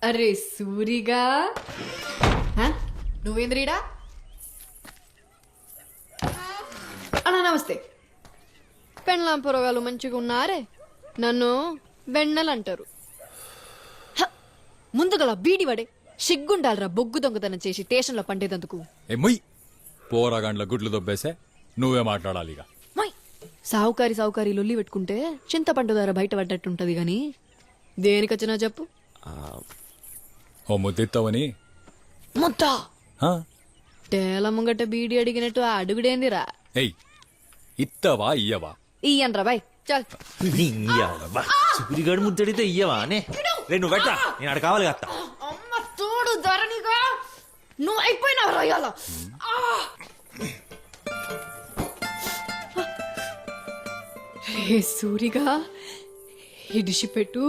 అరే సూరిగా నువ్వేంద్రీడా అన్నా నమస్తే. పెండ్లాం పొరగాలు మంచిగా ఉన్నారే, నన్ను బెన్నెలు అంటారు. ముందుగల బీడి వడే సిగ్గుండాలరా బొగ్గు దొంగతనం చేసి స్టేషన్లో పండేదందుకు. మొయ్ పోరాగాండ్ల గుడ్లు దొబ్బేసే నువ్వే మాట్లాడాలి ఇక. సావుకారి లొల్లి పెట్టుకుంటే చింతపండు ధర బయట పడ్డట్టుంటది గాని దేనికొచ్చినా చెప్పు. ఓ ముద్దిత్తవని ముద్ద టేల ముంగట బీడి అడిగినట్టు ఆ అడుగుడేందిరా. ఎయ్ ఇత్తవా ఇయ్యవా? ఇయ్యన్రా బాయ్ చల్. సూరిగాడు ముద్దడితే ఇయ్యవా అనే నువ్వు పెట్టా, నేను అక్కడ కావాలి కదా. అమ్మ తోడు ధరణిగా నువ్వు అయిపోయినావు రాయాల. రే సూరిగా ఇడిసిపెట్టు.